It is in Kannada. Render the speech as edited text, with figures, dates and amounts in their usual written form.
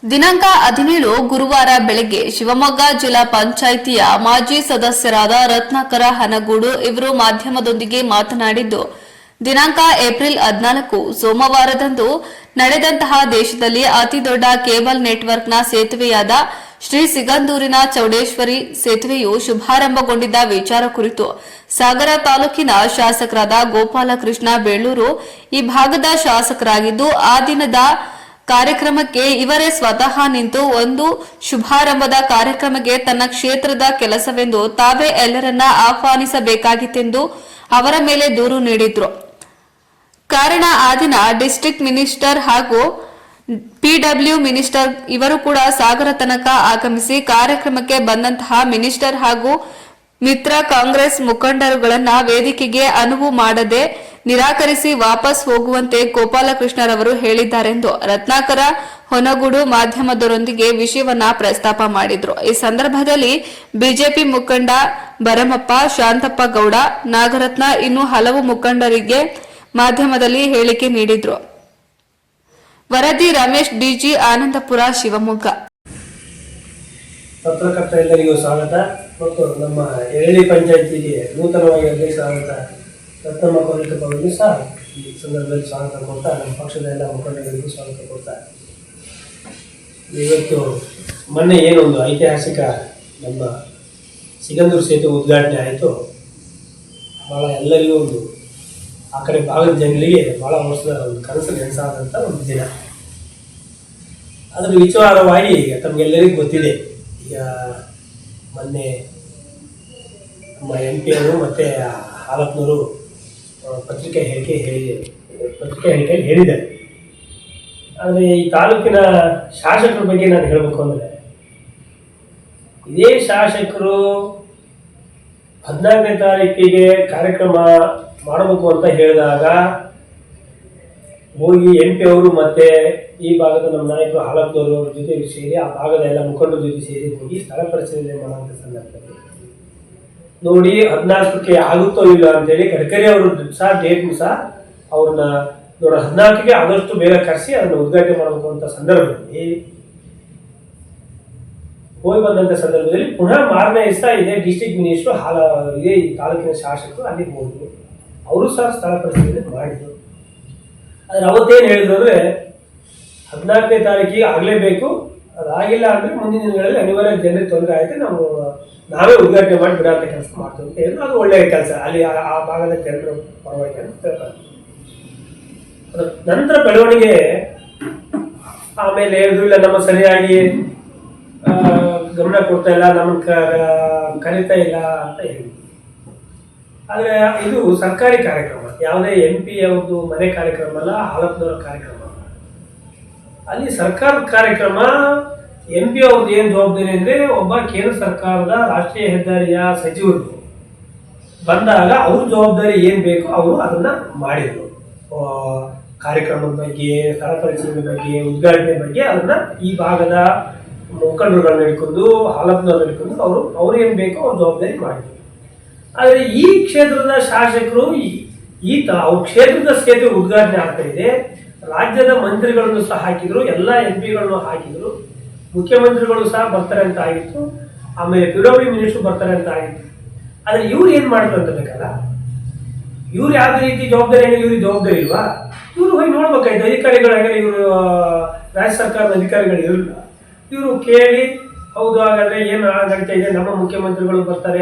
ದಿನಾಂಕ 17 ಗುರುವಾರ ಬೆಳಗ್ಗೆ ಶಿವಮೊಗ್ಗ ಜಿಲ್ಲಾ ಪಂಚಾಯಿತಿಯ ಮಾಜಿ ಸದಸ್ಯರಾದ ರತ್ನಾಕರ ಹನಗೂಡು ಇವರು ಮಾಧ್ಯಮದೊಂದಿಗೆ ಮಾತನಾಡಿದ್ದು, ದಿನಾಂಕ ಏಪ್ರಿಲ್ 14 ಸೋಮವಾರದಂದು ನಡೆದಂತಹ ದೇಶದಲ್ಲಿ ಅತಿದೊಡ್ಡ ಕೇಬಲ್ ನೆಟ್ವರ್ಕ್ನ ಸೇತುವೆಯಾದ ಶ್ರೀ ಸಿಗಂದೂರಿನ ಚೌಡೇಶ್ವರಿ ಸೇತುವೆಯು ಶುಭಾರಂಭಗೊಂಡಿದ್ದ ವಿಚಾರ ಕುರಿತು ಸಾಗರ ತಾಲೂಕಿನ ಶಾಸಕರಾದ ಗೋಪಾಲಕೃಷ್ಣ ಬೇಳೂರು ಈ ಭಾಗದ ಶಾಸಕರಾಗಿದ್ದು, ಆ ದಿನದ ಕಾರ್ಯಕ್ರಮಕ್ಕೆ ಇವರೇ ಸ್ವತಃ ನಿಂತು ಒಂದು ಶುಭಾರಂಭದ ಕಾರ್ಯಕ್ರಮಕ್ಕೆ ತನ್ನ ಕ್ಷೇತ್ರದ ಕೆಲಸವೆಂದು ತಾವೇ ಎಲ್ಲರನ್ನ ಆಹ್ವಾನಿಸಬೇಕಾಗಿತ್ತೆಂದು ಅವರ ಮೇಲೆ ದೂರು ನೀಡಿದ್ರು. ಕಾರಣ ಆ ದಿನ ಡಿಸ್ಟ್ರಿಕ್ಟ್ ಮಿನಿಸ್ಟರ್ ಹಾಗೂ ಪಿಡಬ್ಲ್ಯೂ ಮಿನಿಸ್ಟರ್ ಇವರು ಕೂಡ ಸಾಗರ ತನಕ ಆಗಮಿಸಿ ಕಾರ್ಯಕ್ರಮಕ್ಕೆ ಬಂದಂತಹ ಮಿನಿಸ್ಟರ್ ಹಾಗೂ ಮಿತ್ರ ಕಾಂಗ್ರೆಸ್ ಮುಖಂಡರುಗಳನ್ನ ವೇದಿಕೆಗೆ ಅನುವು ಮಾಡದೆ ನಿರಾಕರಿಸಿ ವಾಪಸ್ ಹೋಗುವಂತೆ ಗೋಪಾಲಕೃಷ್ಣರವರು ಹೇಳಿದ್ದಾರೆಂದು ರತ್ನಾಕರ ಹೊನಗೂಡು ಮಾಧ್ಯಮದವರೊಂದಿಗೆ ವಿಷಯವನ್ನ ಪ್ರಸ್ತಾಪ ಮಾಡಿದ್ರು. ಈ ಸಂದರ್ಭದಲ್ಲಿ ಬಿಜೆಪಿ ಮುಖಂಡ ಭರಮಪ್ಪ, ಶಾಂತಪ್ಪ ಗೌಡ, ನಾಗರತ್ನ ಇನ್ನೂ ಹಲವು ಮುಖಂಡರಿಗೆ ಮಾಧ್ಯಮದಲ್ಲಿ ಹೇಳಿಕೆ ನೀಡಿದ್ರು. ವರದಿ ರಮೇಶ್, ಡಿಜಿ, ಆನಂದಪುರ, ಶಿವಮೊಗ್ಗ. ಪತ್ರಕರ್ತ ಎಲ್ಲರಿಗೂ ಸ್ವಾಗತ ಮತ್ತು ನಮ್ಮ ಎರಳಿ ಪಂಚಾಯಿತಿಗೆ ನೂತನವಾಗಿ ಅಧ್ಯಕ್ಷರಾದಂಥ ರತ್ನಮ್ಮ ಅವರಿಗೂ ಸಹ ಈ ಸಂದರ್ಭದಲ್ಲಿ ಸ್ವಾಗತ ಕೊಡ್ತಾ, ನಮ್ಮ ಪಕ್ಷದ ಎಲ್ಲ ಮುಖಂಡರಿಗೂ ಸ್ವಾಗತ ಕೊಡ್ತಾ, ಇವತ್ತು ಮೊನ್ನೆ ಏನೊಂದು ಐತಿಹಾಸಿಕ ನಮ್ಮ ಸಿಗಂದೂರು ಸೇತುವೆ ಉದ್ಘಾಟನೆ ಆಯಿತು. ಭಾಳ ಎಲ್ಲರಿಗೂ ಒಂದು ಆ ಕಡೆ ಭಾಗದ ಜನರಿಗೆ ಭಾಳ ವರ್ಷದ ಒಂದು ಕನಸು ನೆನಸಾದಂಥ ಒಂದು ದಿನ. ಅದರ ವಿಚಾರವಾಗಿ ತಮಗೆಲ್ಲರಿಗೂ ಗೊತ್ತಿದೆ. ಈಗ ಮೊನ್ನೆ ನಮ್ಮ MP ಅವರು ಮತ್ತು ಹಾಲಪ್ಪನವರು ಪತ್ರಿಕೆ ಹೇಳಿಕೆಯಲ್ಲಿ ಹೇಳಿದ್ದಾರೆ. ಆದರೆ ಈ ತಾಲೂಕಿನ ಶಾಸಕರ ಬಗ್ಗೆ ನಾನು ಹೇಳಬೇಕು ಅಂದರೆ, ಇದೇ ಶಾಸಕರು 14ನೇ ತಾರೀಕಿಗೆ ಕಾರ್ಯಕ್ರಮ ಮಾಡಬೇಕು ಅಂತ ಹೇಳಿದಾಗ ಹೋಗಿ MP ಅವರು ಮತ್ತು ಈ ಭಾಗದ ನಮ್ಮ ನಾಯಕರು ಹಾಲಪ್ಪನವರು ಅವ್ರ ಜೊತೆ ಸೇರಿ ಆ ಭಾಗದ ಎಲ್ಲ ಮುಖಂಡರ ಜೊತೆ ಸೇರಿ ಹೋಗಿ ಸ್ಥಳ ಪರಿಶೀಲನೆ ಮಾಡುವಂಥ ಸಂದರ್ಭದಲ್ಲಿ ನೋಡಿ 14ಕ್ಕೆ ಆಗುತ್ತೋ ಇಲ್ಲ ಅಂತೇಳಿ ಗಡ್ಕರಿ ಅವರು ಸಹ ಡೇಟ್ ಸಹ ಅವ್ರನ್ನ ನೋಡಿ 14ಕ್ಕೆ ಆದಷ್ಟು ಬೇಗ ಕರೆಸಿ ಅದನ್ನು ಉದ್ಘಾಟನೆ ಮಾಡಬೇಕು ಅಂತ ಸಂದರ್ಭದಲ್ಲಿ ಹೋಗಿ ಬಂದಂಥ ಸಂದರ್ಭದಲ್ಲಿ ಪುನಃ ಮಾರನೇ ದಿವಸ ಇದೇ ಡಿಸ್ಟ್ರಿಕ್ಟ್ ಮಿನಿಸ್ಟ್ರು ಇದೇ ಈ ತಾಲೂಕಿನ ಶಾಸಕರು ಅಲ್ಲಿಗೆ ಹೋದ್ರು. ಅವರು ಸಹ ಸ್ಥಳ ಪರಿಶೀಲನೆ ಮಾಡಿದರು. ಆದರೆ ಅವತ್ತೇನು ಹೇಳಿದ್ರು ಅಂದರೆ 14ನೇ ತಾರೀಕಿಗೆ ಆಗಲೇಬೇಕು, ಅದಾಗಿಲ್ಲ ಅಂದರೆ ಮುಂದಿನ ದಿನಗಳಲ್ಲಿ ಅನಿವಾರ್ಯ ಜನರಿಗೆ ತೊಂದರೆ ಆಯಿತು, ನಾವೇ ಉದ್ಘಾಟನೆ ಮಾಡಿ ಬಿಡೋ ಕೆಲಸ ಮಾಡ್ತೀವಿ ಅಂತ ಹೇಳಿದ್ರು. ಅದು ಒಳ್ಳೆಯ ಕೆಲಸ, ಅಲ್ಲಿ ಆ ಭಾಗದ ಜನರ ಪರವಾಗಿ ಅಂತ ಹೇಳ್ತಾರೆ. ಅದರ ನಂತರ ಬೆಳವಣಿಗೆ ಆಮೇಲೆ ಹೇಳಿದ್ರು, ಇಲ್ಲ ನಮ್ಮ ಸರಿಯಾಗಿ ಗಮನ ಕೊಡ್ತಾ ಇಲ್ಲ, ನಮ್ಮನ್ನು ಕರೀತಾ ಇಲ್ಲ ಅಂತ ಹೇಳಿದ್ರು. ಆದರೆ ಇದು ಸರ್ಕಾರಿ ಕಾರ್ಯಕ್ರಮ, ಯಾವುದೇ MP ಅವ್ರದ್ದು ಮನೆ ಕಾರ್ಯಕ್ರಮ ಅಲ್ಲ, ಹಾಲಪ್ಪನವರ ಕಾರ್ಯಕ್ರಮ. ಅಲ್ಲಿ ಸರ್ಕಾರದ ಕಾರ್ಯಕ್ರಮ MP ಅವ್ರದ್ದು ಏನು ಜವಾಬ್ದಾರಿ ಅಂದರೆ, ಒಬ್ಬ ಕೇಂದ್ರ ಸರ್ಕಾರದ ರಾಷ್ಟ್ರೀಯ ಹೆದ್ದಾರಿಯ ಸಚಿವರು ಬಂದಾಗ ಅವ್ರ ಜವಾಬ್ದಾರಿ ಏನು ಬೇಕು ಅವರು ಅದನ್ನು ಮಾಡಿದರು. ಕಾರ್ಯಕ್ರಮದ ಬಗ್ಗೆ, ಸ್ಥಳ ಪರಿಶೀಲನೆ ಬಗ್ಗೆ, ಉದ್ಘಾಟನೆ ಬಗ್ಗೆ ಅದನ್ನು ಈ ಭಾಗದ ಮುಖಂಡರುಗಳನ್ನ ಹಿಡ್ಕೊಂಡು ಹಾಲಪ್ಪನವ್ರನ್ನ ಹಿಡ್ಕೊಂಡು ಅವ್ರು ಏನು ಬೇಕೋ ಅವ್ರ ಜವಾಬ್ದಾರಿ ಮಾಡಿದರು. ಆದರೆ ಈ ಕ್ಷೇತ್ರದ ಶಾಸಕರು ಅವ್ರ ಕ್ಷೇತ್ರದ ಸೇತುವೆ ಉದ್ಘಾಟನೆ ಆಗ್ತಾ ಇದೆ, ರಾಜ್ಯದ ಮಂತ್ರಿಗಳನ್ನು ಸಹ ಹಾಕಿದ್ರು, ಎಲ್ಲ MP ಗಳನ್ನು ಹಾಕಿದ್ರು, ಮುಖ್ಯಮಂತ್ರಿಗಳು ಸಹ ಬರ್ತಾರೆ ಅಂತ ಆಗಿತ್ತು, ಆಮೇಲೆ PWD ಮಿನಿಸ್ಟ್ರು ಬರ್ತಾರೆ ಅಂತ ಆಗಿತ್ತು. ಆದರೆ ಇವ್ರು ಏನು ಮಾಡಿದ್ರು ಅಂತ ಬೇಕಲ್ಲ, ಇವ್ರು ಯಾವುದೇ ರೀತಿ ಜವಾಬ್ದಾರಿ ಏನಿಲ್ಲ, ಇವ್ರಿಗೆ ಜವಾಬ್ದಾರಿ ಇಲ್ವಾ? ಇವರು ಹೋಗಿ ನೋಡ್ಬೇಕಾಯ್ತು. ಅಧಿಕಾರಿಗಳಾಗಲಿ ಇವರು ರಾಜ್ಯ ಸರ್ಕಾರದ ಅಧಿಕಾರಿಗಳು ಇರಲಿಲ್ಲ. ಇವರು ಕೇಳಿ ಹೌದು ಹಾಗಾದ್ರೆ ಏನು ನಡೀತಾ ಇದೆ, ನಮ್ಮ ಮುಖ್ಯಮಂತ್ರಿಗಳು ಬರ್ತಾರೆ,